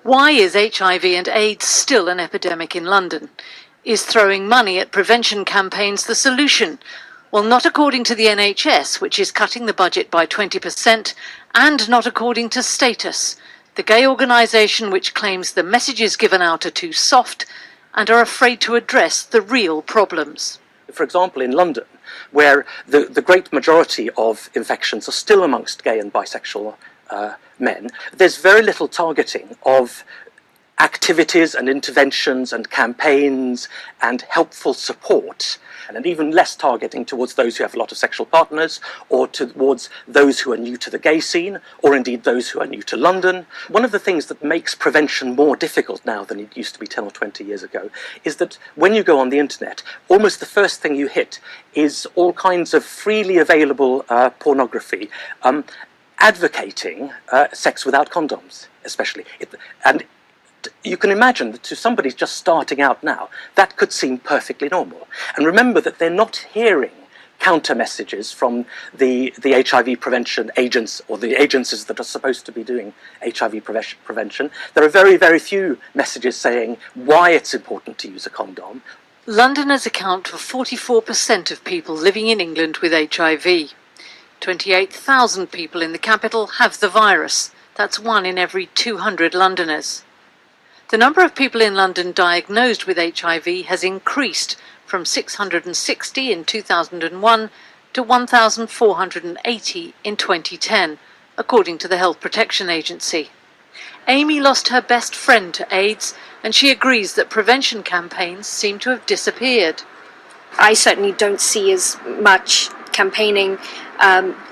Why is HIV and AIDS still an epidemic in London? Is throwing money at prevention campaigns the solution? Well, not according to the NHS, which is cutting the budget by 20%, and not according to Status, the gay organisation which claims the messages given out are too soft and are afraid to address the real problems. For example, in London, where the great majority of infections are still amongst gay and bisexual men, there's very little targeting of activities and interventions and campaigns and helpful support, and even less targeting towards those who have a lot of sexual partners, or towards those who are new to the gay scene, or indeed those who are new to London. One of the things that makes prevention more difficult now than it used to be 10 or 20 years ago is that when you go on the internet, almost the first thing you hit is all kinds of freely available pornography advocating sex without condoms, especially. And you can imagine that to somebody just starting out now, that could seem perfectly normal. And remember that they're not hearing counter messages from the HIV prevention agents or the agencies that are supposed to be doing HIV prevention. There are very, very few messages saying why it's important to use a condom. Londoners account for 44% of people living in England with HIV. 28,000 people in the capital have the virus. That's 1 in every 200 Londoners. The number of people in London diagnosed with HIV has increased from 660 in 2001 to 1,480 in 2010, according to the Health Protection Agency. Amy lost her best friend to AIDS, and she agrees that prevention campaigns seem to have disappeared. I certainly don't see as much campaigning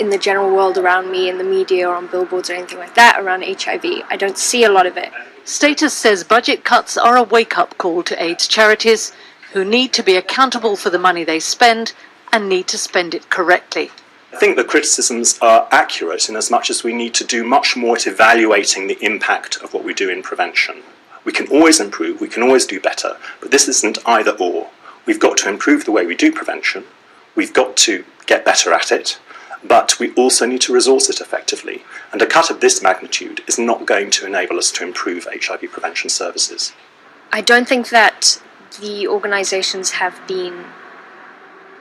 in the general world around me, in the media or on billboards or anything like that around HIV. I don't see a lot of it. Status says budget cuts are a wake-up call to AIDS charities who need to be accountable for the money they spend and need to spend it correctly. I think the criticisms are accurate in as much as we need to do much more at evaluating the impact of what we do in prevention. We can always improve, we can always do better, but this isn't either or. We've got to improve the way we do prevention, we've got to get better at it, but we also need to resource it effectively. And a cut of this magnitude is not going to enable us to improve HIV prevention services. I don't think that the organisations have been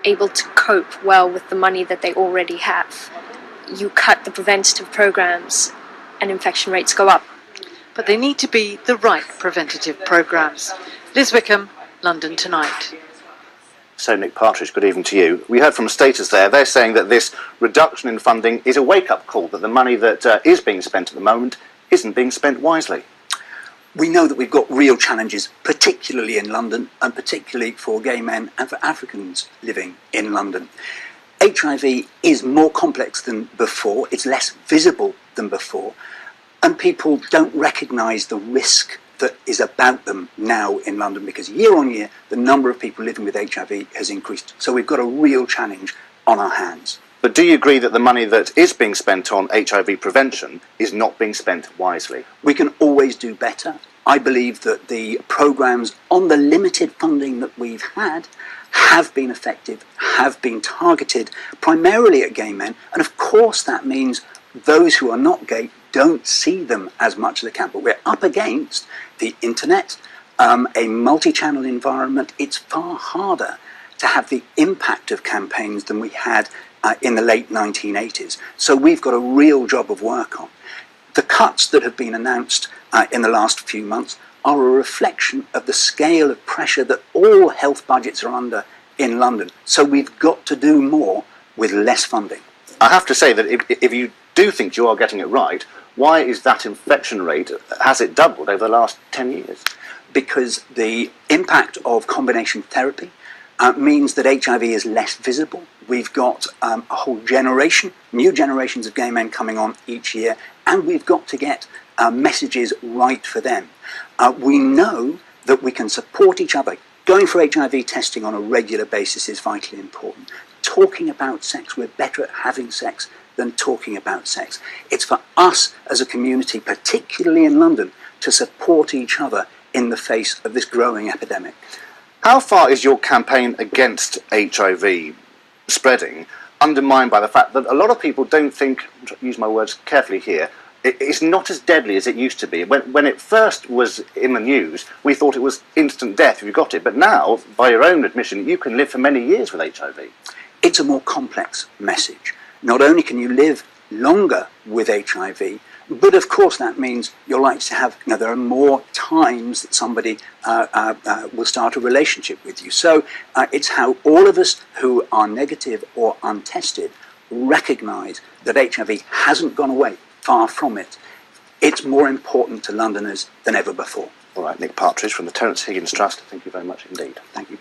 able to cope well with the money that they already have. You cut the preventative programmes and infection rates go up. But they need to be the right preventative programmes. Liz Wickham, London Tonight. So Nick Partridge, good evening to you. We heard from Status there. They're saying that this reduction in funding is a wake-up call, that the money that is being spent at the moment isn't being spent wisely. We know that we've got real challenges, particularly in London, and particularly for gay men and for Africans living in London. HIV is more complex than before, it's less visible than before, and people don't recognise the risk that is about them now in London, because year on year the number of people living with HIV has increased. So we've got a real challenge on our hands. But do you agree that the money that is being spent on HIV prevention is not being spent wisely? We can always do better. I believe that the programmes on the limited funding that we've had have been effective, have been targeted primarily at gay men, and of course that means those who are not gay don't see them as much as they can. But we're up against the internet, a multi-channel environment. It's far harder to have the impact of campaigns than we had in the late 1980s. So we've got a real job of work on. The cuts that have been announced in the last few months are a reflection of the scale of pressure that all health budgets are under in London. So we've got to do more with less funding. I have to say that if you do think you are getting it right, why is that infection rate, has it doubled over the last 10 years? Because the impact of combination therapy means that HIV is less visible. We've got a whole generation, new generations of gay men coming on each year, and we've got to get messages right for them. We know that we can support each other. Going for HIV testing on a regular basis is vitally important. Talking about sex, we're better at having sex than talking about sex. It's for us as a community, particularly in London, to support each other in the face of this growing epidemic. How far is your campaign against HIV spreading undermined by the fact that a lot of people don't think, use my words carefully here, it's not as deadly as it used to be. When it first was in the news, we thought it was instant death if you got it. But now, by your own admission, you can live for many years with HIV. It's a more complex message. Not only can you live longer with HIV, but of course that means you're likely to have, there are more times that somebody will start a relationship with you. So it's how all of us who are negative or untested recognise that HIV hasn't gone away, far from it. It's more important to Londoners than ever before. All right, Nick Partridge from the Terence Higgins Trust, thank you very much indeed. Thank you.